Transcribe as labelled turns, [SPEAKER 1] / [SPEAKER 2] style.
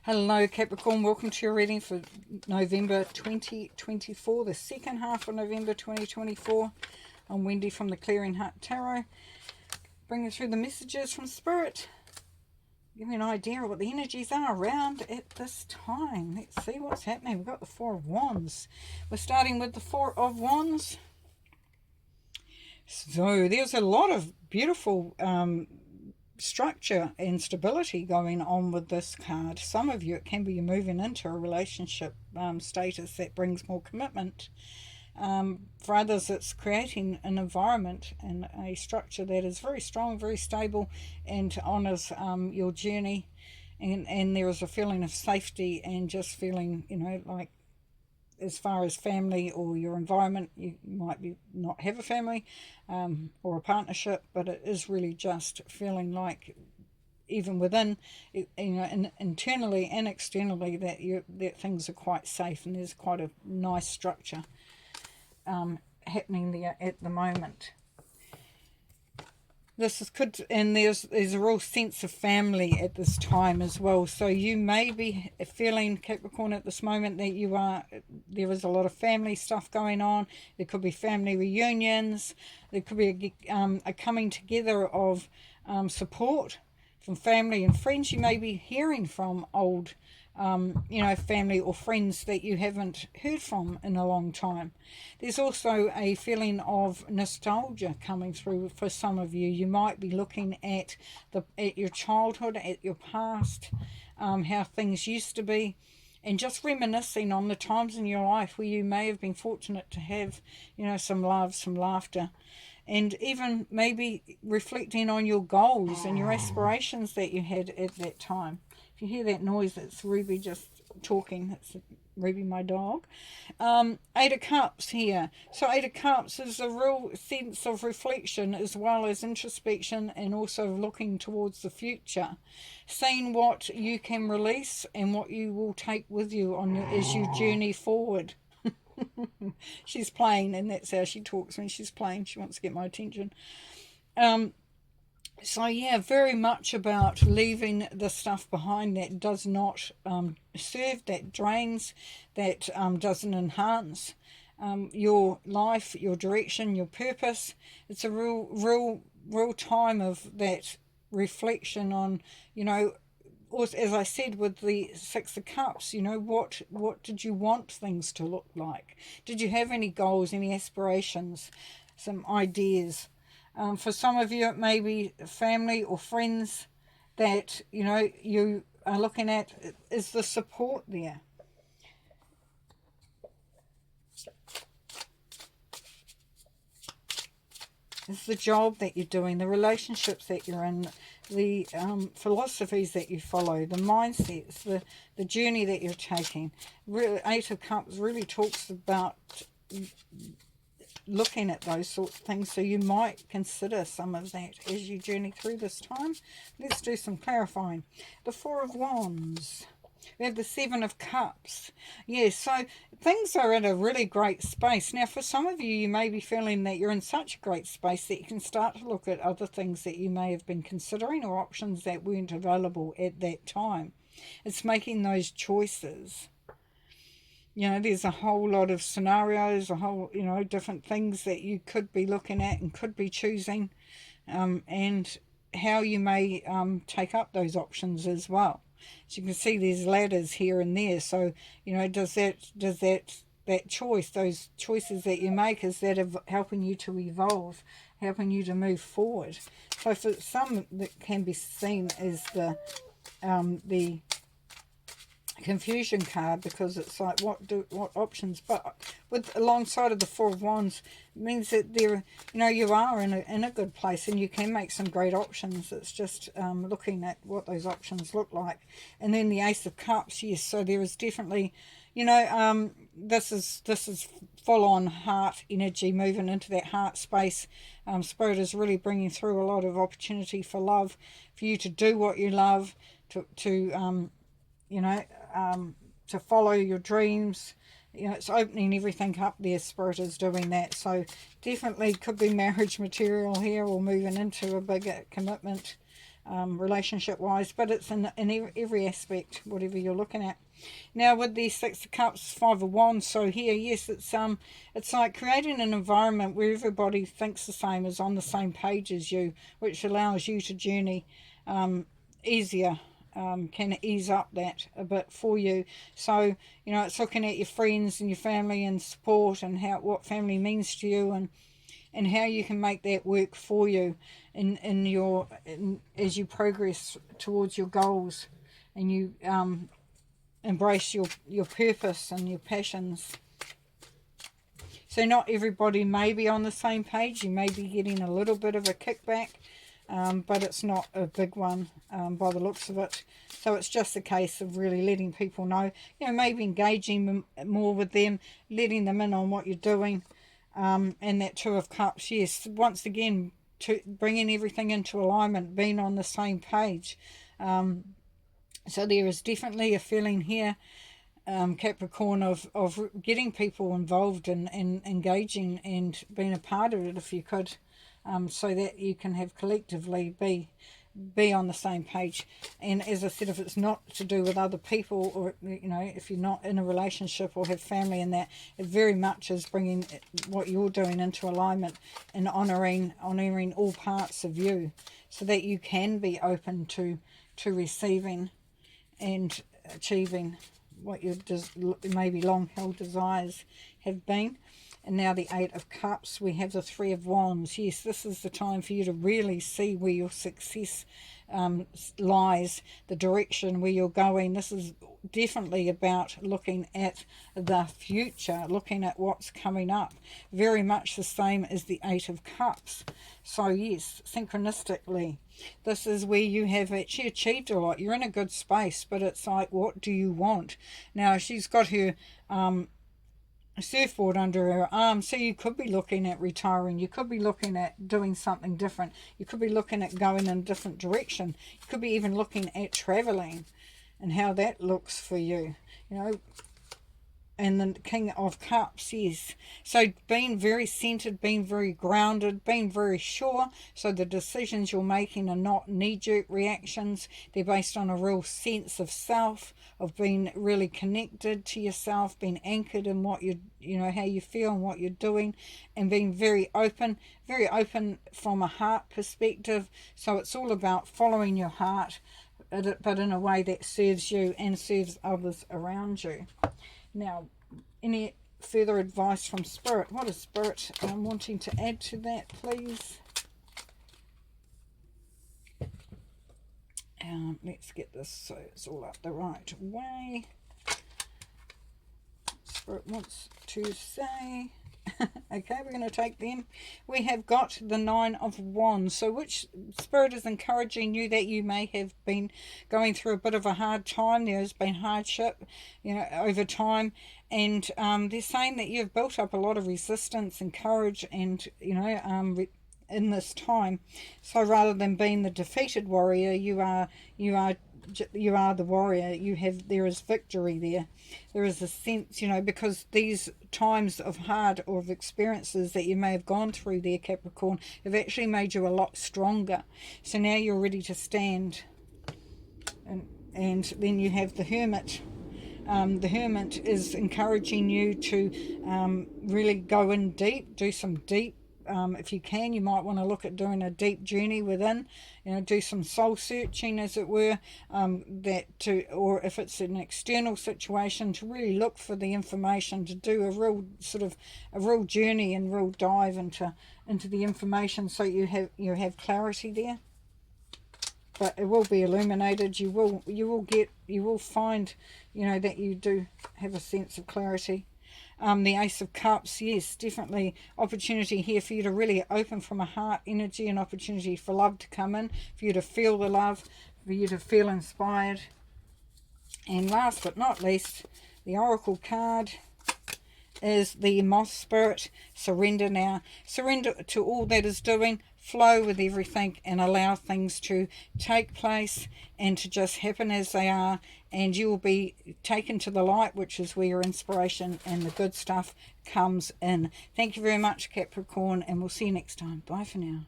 [SPEAKER 1] Hello Capricorn, welcome to your reading for November 2024, the second half of November 2024. I'm Wendy from the Clearing Heart Tarot, bringing through the messages from Spirit. Give me an idea of what the energies are around at this time. Let's see what's happening. We've got the Four of Wands. We're starting with the Four of Wands. So there's a lot of beautiful structure and stability going on with this card. Some of you, it can be you're moving into a relationship status that brings more commitment. For others, it's creating an environment and a structure that is very strong, very stable, and honours your journey. And there is a feeling of safety and just feeling, like as far as family or your environment, you might be not have a family or a partnership, but it is really just feeling like even within, internally and externally, that things are quite safe and there's quite a nice structure happening there at the moment. This is good, and there's a real sense of family at this time as well. So you may be feeling, Capricorn, at this moment that there is a lot of family stuff going on. There could be family reunions. There could be a coming together of support from family and friends. You may be hearing from old family or friends that you haven't heard from in a long time. There's also a feeling of nostalgia coming through for some of you. You might be looking at your childhood, at your past, how things used to be, and just reminiscing on the times in your life where you may have been fortunate to have, some love, some laughter, and even maybe reflecting on your goals and your aspirations that you had at that time. If you hear that noise, it's Ruby just talking. It's Ruby, my dog. Eight of Cups here. So Eight of Cups is a real sense of reflection as well as introspection, and also looking towards the future, seeing what you can release and what you will take with you as you journey forward. She's playing, and that's how she talks when she's playing. She wants to get my attention. So yeah, very much about leaving the stuff behind that does not serve, that drains, that doesn't enhance your life, your direction, your purpose. It's a real time of that reflection on, as I said with the Six of Cups, what did you want things to look like? Did you have any goals, any aspirations, some ideas? For some of you, it may be family or friends that, you are looking at. Is the support there? Is the job that you're doing, the relationships that you're in, the philosophies that you follow, the mindsets, the journey that you're taking. Really, Eight of Cups really talks about looking at those sorts of things, so you might consider some of that as you journey through this time. Let's do some clarifying. The Four of Wands. We have the Seven of Cups. Yes, so things are in a really great space. Now, for some of you, you may be feeling that you're in such a great space that you can start to look at other things that you may have been considering, or options that weren't available at that time. It's making those choices. There's a whole lot of scenarios, a whole, different things that you could be looking at and could be choosing, and how you may take up those options as well. As you can see, there's ladders here and there. So, does that choice, those choices that you make, is that helping you to evolve, helping you to move forward? So for some, that can be seen as the confusion card, because it's like what options, but with alongside of the Four of Wands, it means that there, you are in a good place and you can make some great options. It's just looking at what those options look like. And then the Ace of Cups, yes, so there is definitely, this is full on heart energy, moving into that heart space. Spirit is really bringing through a lot of opportunity for love, for you to do what you love, to follow your dreams. It's opening everything up there. Spirit is doing that. So definitely could be marriage material here, or moving into a bigger commitment relationship wise, but it's in every aspect, whatever you're looking at. Now with the Six of Cups, Five of Wands, so here, yes, it's like creating an environment where everybody thinks the same, is on the same page as you, which allows you to journey easier, can ease up that a bit for you. So, you know, it's looking at your friends and your family and support, and what family means to you, and how you can make that work for you as you progress towards your goals, and you embrace your purpose and your passions. So not everybody may be on the same page. You may be getting a little bit of a kickback, but it's not a big one by the looks of it. So it's just a case of really letting people know, you know, maybe engaging more with them, letting them in on what you're doing. And that Two of Cups, yes, once again, bringing everything into alignment, being on the same page. So there is definitely a feeling here, Capricorn, of getting people involved and engaging and being a part of it if you could, so that you can have collectively be on the same page. And as I said, if it's not to do with other people, or, you know, if you're not in a relationship or have family in that, it very much is bringing what you're doing into alignment and honouring all parts of you, so that you can be open to receiving and achieving what your maybe long-held desires have been. And now the Eight of Cups, we have the Three of Wands. Yes, this is the time for you to really see where your success lies, the direction where you're going. This is definitely about looking at the future, looking at what's coming up. Very much the same as the Eight of Cups. So yes, synchronistically, this is where you have actually achieved a lot. You're in a good space, but it's like, what do you want? Now, she's got her surfboard under her arm, so you could be looking at retiring, you could be looking at doing something different, you could be looking at going in a different direction, you could be even looking at traveling and how that looks for you, you know. And the King of Cups, yes. So being very centered, being very grounded, being very sure. So the decisions you're making are not knee-jerk reactions. They're based on a real sense of self, of being really connected to yourself, being anchored in what you know, how you feel and what you're doing, and being very open from a heart perspective. So it's all about following your heart, but in a way that serves you and serves others around you. Now, any further advice from Spirit? What is Spirit wanting to add to that, please? Let's get this so it's all up the right way. Spirit wants to say... Okay, we're going to take them. We have got the Nine of Wands. So which Spirit is encouraging you that you may have been going through a bit of a hard time. There has been hardship, you know, over time. And they're saying that you've built up a lot of resistance and courage and, you know, in this time. So rather than being the defeated warrior, you are the warrior. There is victory there. There is a sense, you know, because these times of hard or of experiences that you may have gone through there, Capricorn, have actually made you a lot stronger. So now you're ready to stand. And then you have the Hermit. The Hermit is encouraging you to really go in deep, do some deep. If you can, you might want to look at doing a deep journey within, you know, do some soul searching, as it were, or if it's an external situation, to really look for the information, to do a real journey and real dive into the information, so you have clarity there. But it will be illuminated. You will find, you know, that you do have a sense of clarity. The Ace of Cups, yes, definitely opportunity here for you to really open from a heart energy, an opportunity for love to come in, for you to feel the love, for you to feel inspired. And last but not least, the Oracle card is the Moth Spirit. Surrender now. Surrender to all that is doing. Flow with everything and allow things to take place and to just happen as they are, and you will be taken to the light, which is where your inspiration and the good stuff comes in. Thank you very much, Capricorn, and we'll see you next time. Bye for now.